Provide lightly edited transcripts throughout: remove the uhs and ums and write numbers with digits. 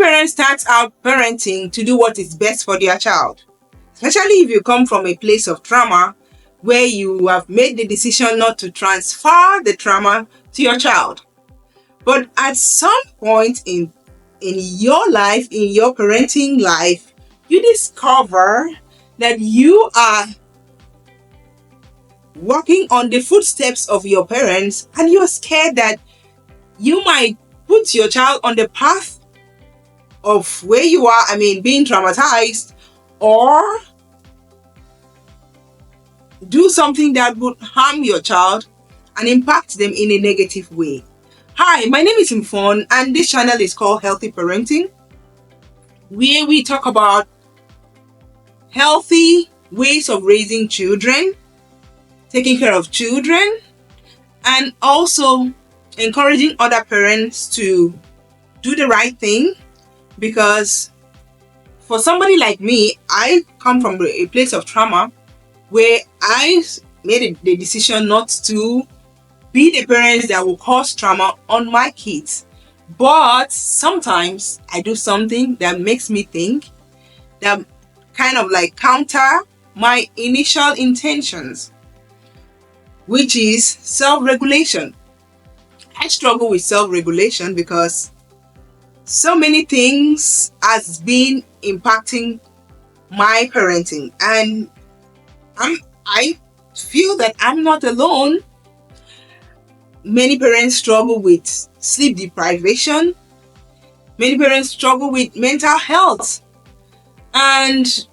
parents start out parenting to do what is best for their child, especially if you come from a place of trauma where you have made the decision not to transfer the trauma to your child. But at some point in your life, in your parenting life, you discover that you are walking on the footsteps of your parents, and you're scared that you might put your child on the path of where you are, being traumatized, or do something that would harm your child and impact them in a negative way. Hi, my name is Mfon, and this channel is called Healthy Parenting, where we talk about healthy ways of raising children, taking care of children, and also encouraging other parents to do the right thing. Because for somebody like me, I come from a place of trauma where I made the decision not to be the parents that will cause trauma on my kids. But sometimes I do something that makes me think, that kind of like counter my initial intentions, which is self-regulation. I struggle with self-regulation because so many things has been impacting my parenting, and I feel that I'm not alone. Many parents struggle with sleep deprivation. Many parents struggle with mental health. And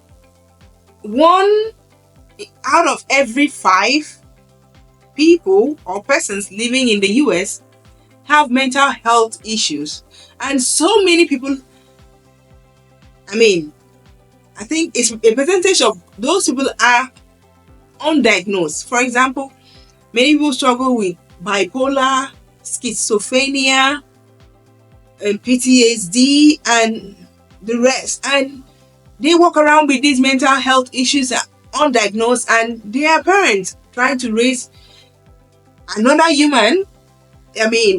1 out of every 5 people or persons living in the US have mental health issues. And so many people, I think it's a percentage of those people are undiagnosed. For example, many people struggle with bipolar, schizophrenia, and PTSD, and the rest. And they walk around with these mental health issues that are undiagnosed, and they are parents trying to raise another human,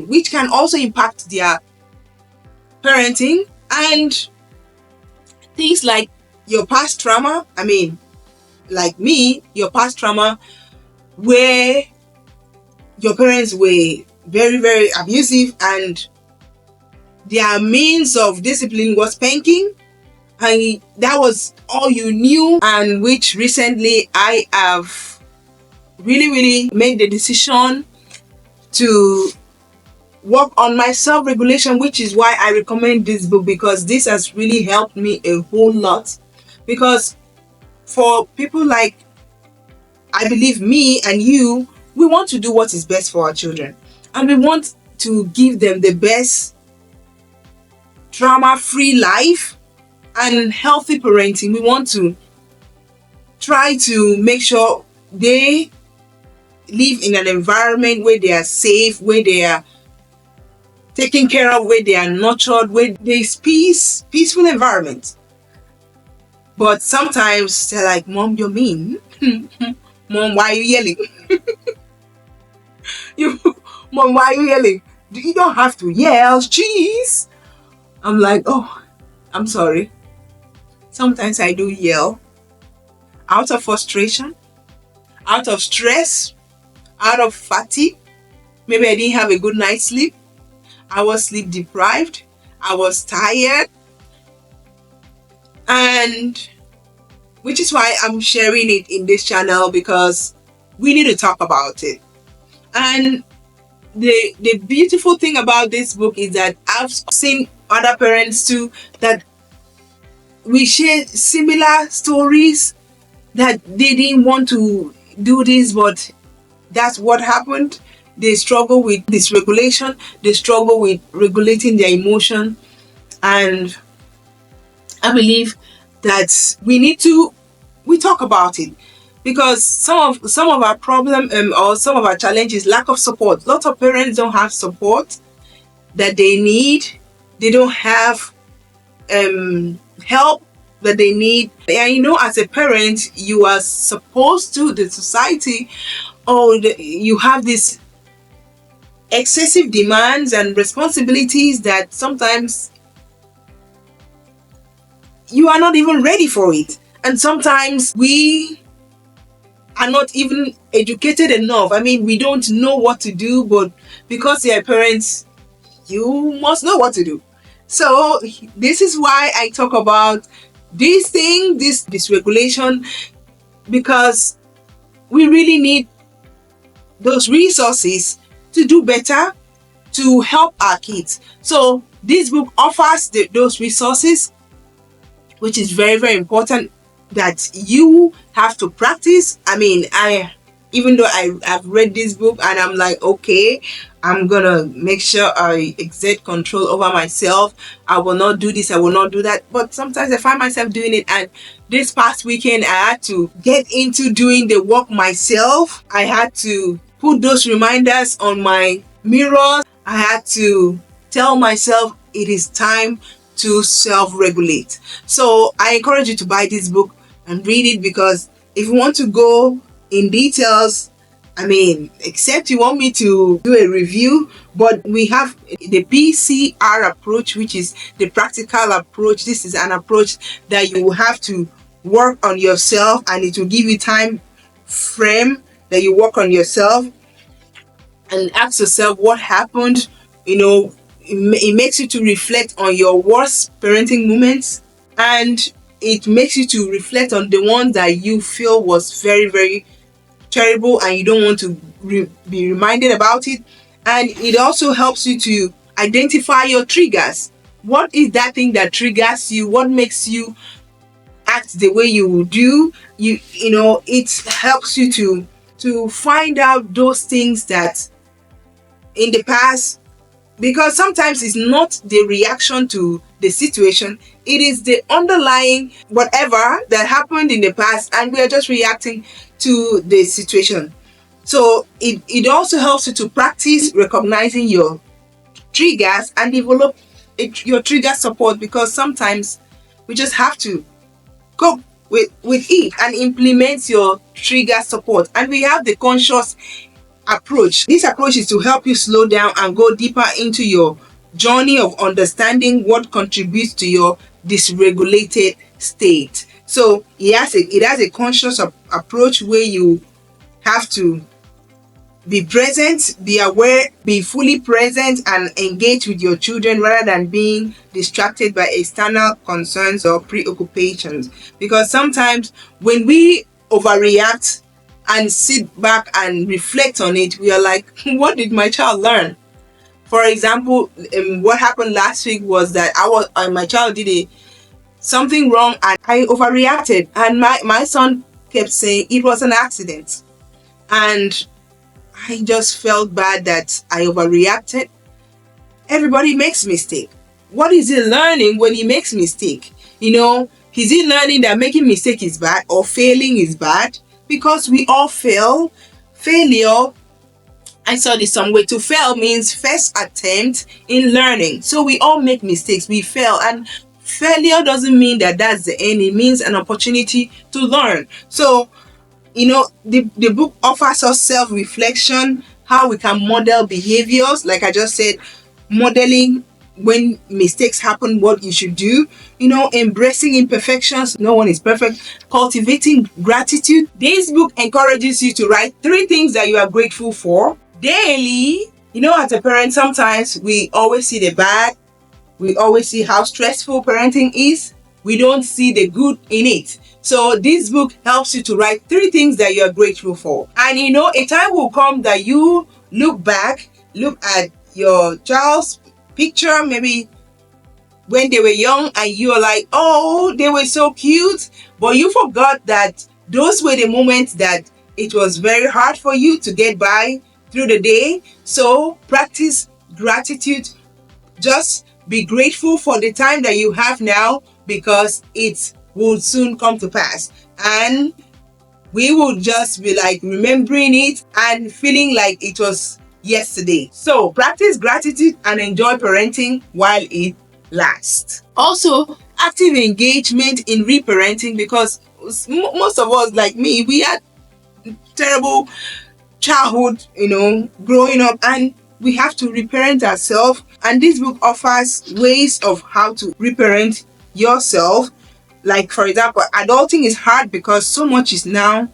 which can also impact their parenting. And things like your past trauma, like me, your past trauma where your parents were very, very abusive and their means of discipline was spanking, and that was all you knew. And which recently I have really made the decision to work on my self-regulation, which is why I recommend this book, because this has really helped me a whole lot. Because for people like, I believe, me and you, we want to do what is best for our children, and we want to give them the best trauma-free life and healthy parenting. We want to try to make sure they live in an environment where they are safe, where they are taken care of, where they are nurtured, where there is peaceful environment. But sometimes they're like, "Mom, you're mean." "Mom, why are you yelling?" "Mom, why are you yelling? You don't have to yell, jeez." I'm like, "Oh, I'm sorry." Sometimes I do yell out of frustration, out of stress, out of fatigue. Maybe I didn't have a good night's sleep. I was sleep deprived. I was tired. And which is why I'm sharing it in this channel, because we need to talk about it. And the beautiful thing about this book is that I've seen other parents too, that we share similar stories, that they didn't want to do this, but that's what happened. They struggle with dysregulation. They struggle with regulating their emotion. And I believe that we talk about it, because some of our problem or some of our challenges, lack of support. Lots of parents don't have support that they need. They don't have help that they need. And as a parent, you are supposed to, the society, you have this excessive demands and responsibilities that sometimes you are not even ready for it. And sometimes we are not even educated enough. I mean, we don't know what to do, but because you're parents, you must know what to do. So this is why I talk about this thing, this dysregulation, because we really need those resources to do better, to help our kids. So this book offers those resources, which is very, very important that you have to practice. I mean, even though I've read this book and I'm like, okay, I'm gonna make sure I exert control over myself. I will not do this, I will not do that. But sometimes I find myself doing it. And this past weekend, I had to get into doing the work myself. I had to put those reminders on my mirrors. I had to tell myself it is time to self-regulate. So I encourage you to buy this book and read it, because if you want to go in details, I mean, except you want me to do a review, but we have the PCR approach, which is the practical approach. This is an approach that you will have to work on yourself, and it will give you time frame that you work on yourself and ask yourself what happened. You know, it makes you to reflect on your worst parenting moments, and it makes you to reflect on the ones that you feel was very, very terrible and you don't want to be reminded about it. And it also helps you to identify your triggers. What is that thing that triggers you? What makes you act the way you do? You know, it helps you to find out those things that in the past, because sometimes it's not the reaction to the situation, it is the underlying whatever that happened in the past, and we are just reacting to the situation. So it also helps you to practice recognizing your triggers and develop your trigger support, because sometimes we just have to cope with it and implement your trigger support. And we have the conscious approach. This approach is to help you slow down and go deeper into your journey of understanding what contributes to your dysregulated state. So it has a conscious approach where you have to be present, be aware, be fully present, and engage with your children rather than being distracted by external concerns or preoccupations. Because sometimes when we overreact and sit back and reflect on it, we are like, what did my child learn? For example, what happened last week was that my child did something wrong and I overreacted, and my son kept saying it was an accident. And I just felt bad that I overreacted. Everybody makes mistake. What is he learning when he makes mistake? You know, is he learning that making mistake is bad or failing is bad? Because we all fail. Failure, I saw this somewhere, to fail means first attempt in learning. So we all make mistakes, we fail, and failure doesn't mean that that's the end. It means an opportunity to learn. So, you know, the book offers us self-reflection, how we can model behaviors, like I just said, modeling when mistakes happen, what you should do, you know, embracing imperfections, no one is perfect, cultivating gratitude. This book encourages you to write 3 things that you are grateful for daily. You know, as a parent, sometimes we always see the bad, we always see how stressful parenting is, we don't see the good in it. So this book helps you to write 3 things that you're grateful for. And you know, a time will come that you look back, look at your child's picture, maybe when they were young, and you're like, oh, they were so cute. But you forgot that those were the moments that it was very hard for you to get by through the day. So practice gratitude. Just be grateful for the time that you have now, because it will soon come to pass. And we will just be like remembering it and feeling like it was yesterday. So practice gratitude and enjoy parenting while it lasts. Also, active engagement in reparenting, because most of us, like me, we had terrible childhood, you know, growing up, and we have to reparent ourselves. And this book offers ways of how to reparent yourself. Like, for example, adulting is hard because so much is now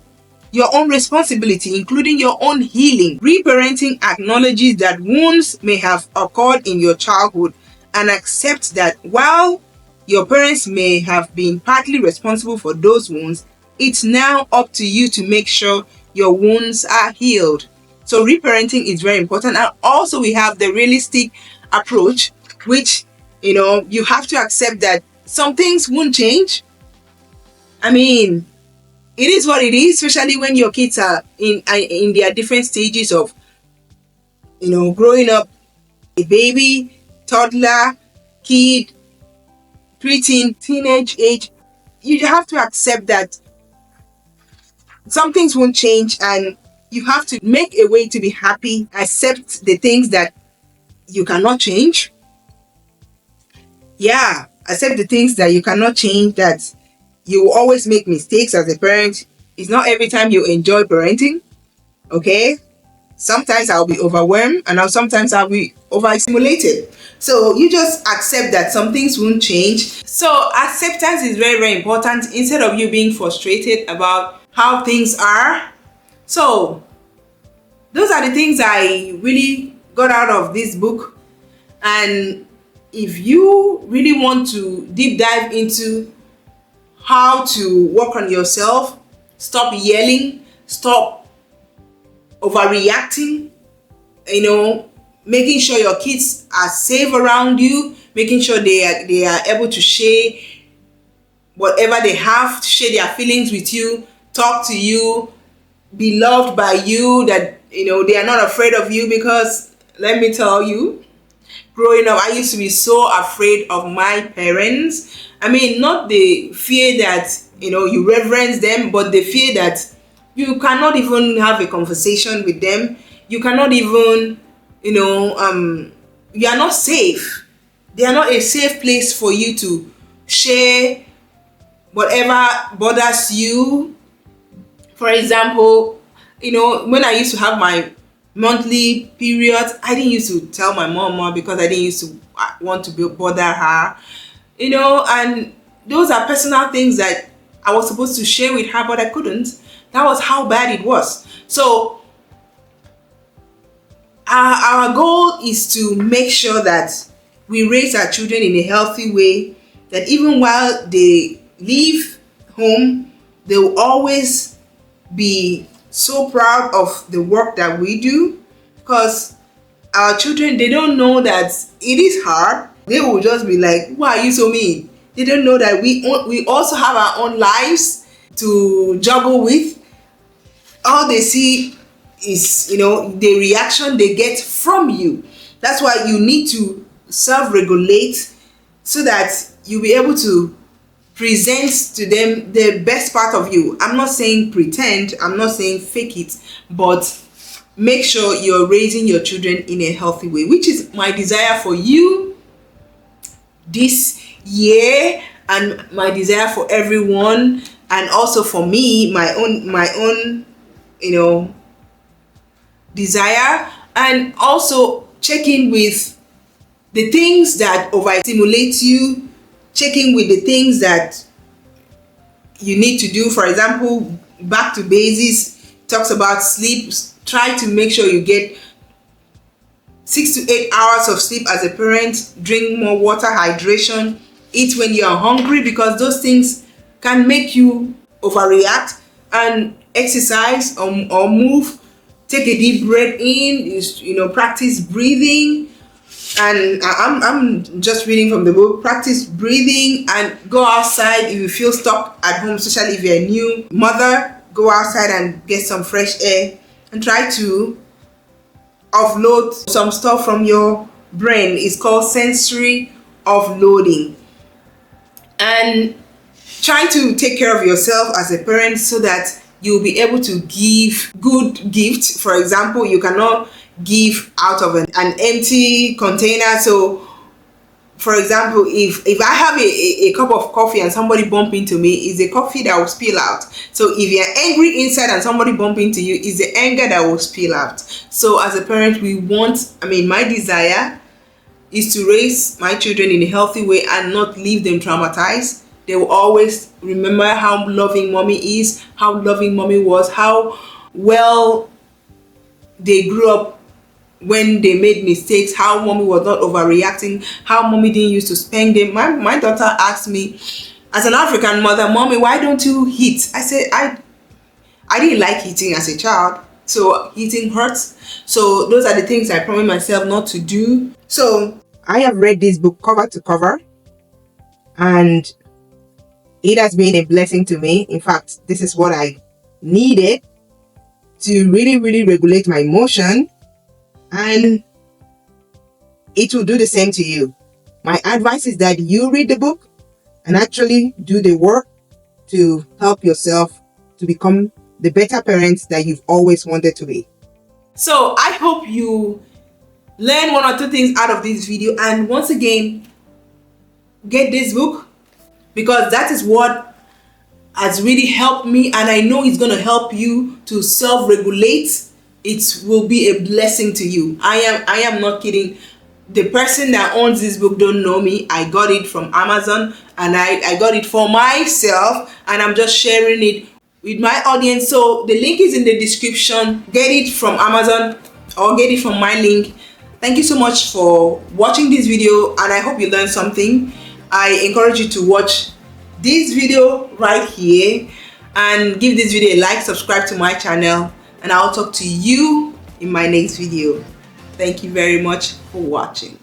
your own responsibility, including your own healing. Reparenting acknowledges that wounds may have occurred in your childhood and accepts that while your parents may have been partly responsible for those wounds, it's now up to you to make sure your wounds are healed. So reparenting is very important. And also we have the realistic approach, which, you have to accept that some things won't change. I mean, it is what it is, especially when your kids are in their different stages of, growing up, a baby, toddler, kid, preteen, teenage age. You have to accept that some things won't change, and you have to make a way to be happy. Accept the things that you cannot change. Yeah, accept the things that you cannot change, that you will always make mistakes as a parent. It's not every time you enjoy parenting, okay? Sometimes I'll be overwhelmed, and sometimes I'll be overstimulated. So you just accept that some things won't change. So acceptance is very, very important instead of you being frustrated about how things are. So those are the things I really got out of this book. And if you really want to deep dive into how to work on yourself, stop yelling, stop overreacting, making sure your kids are safe around you, making sure they are able to share whatever they have, share their feelings with you, talk to you, be loved by you, that they are not afraid of you. Because let me tell you, growing up, I used to be so afraid of my parents. I mean, not the fear that you reverence them, but the fear that you cannot even have a conversation with them. You cannot even, you are not safe. They are not a safe place for you to share whatever bothers you. For example, when I used to have my monthly period, I didn't used to tell my mom because I didn't used to want to bother her, and those are personal things that I was supposed to share with her, but I couldn't. That was how bad it was. So our goal is to make sure that we raise our children in a healthy way, that even while they leave home, they will always be so proud of the work that we do. Because our children, they don't know that it is hard. They will just be like, why are you so mean? They don't know that we also have our own lives to juggle with. All they see is, the reaction they get from you. That's why you need to self-regulate so that you'll be able to present to them the best part of you. I'm not saying pretend, I'm not saying fake it, but make sure you're raising your children in a healthy way, which is my desire for you this year, and my desire for everyone, and also for me, my own desire. And also check in with the things that overstimulate you, check in with the things that you need to do. For example, back to basics, talks about sleep. Try to make sure you get 6 to 8 hours of sleep as a parent. Drink more water, hydration, eat when you are hungry, because those things can make you overreact. And exercise or move. Take a deep breath in, practice breathing. And I'm just reading from the book. Practice breathing and go outside if you feel stuck at home, especially if you're a new mother. Go outside and get some fresh air and try to offload some stuff from your brain. It's called sensory offloading. And try to take care of yourself as a parent so that you'll be able to give good gifts. For example, you cannot give out of an empty container. So for example, if I have a cup of coffee and somebody bump into me, it's a coffee that will spill out. So if you're angry inside and somebody bump into you, it's the anger that will spill out. So as a parent, my desire is to raise my children in a healthy way and not leave them traumatized. They will always remember how loving mommy is, how loving mommy was, how well they grew up when they made mistakes, how mommy was not overreacting, how mommy didn't used to spank them. My daughter asked me, as an African mother, "Mommy, why don't you hit?" I said, I didn't like hitting as a child, so hitting hurts. So those are the things I promised myself not to do. So I have read this book cover to cover, and it has been a blessing to me. In fact, this is what I needed to really, really regulate my emotion, and it will do the same to you. My advice is that you read the book and actually do the work to help yourself to become the better parents that you've always wanted to be. So I hope you learn one or two things out of this video, and once again, get this book, because that is what has really helped me, and I know it's going to help you to self-regulate. It will be a blessing to you. I am not kidding. The person that owns this book don't know me. I got it from Amazon, and I got it for myself, and I'm just sharing it with my audience. So the link is in the description. Get it from Amazon or get it from my link. Thank you so much for watching this video, and I hope you learned something. I encourage you to watch this video right here and give this video a like, subscribe to my channel, and I'll talk to you in my next video. Thank you very much for watching.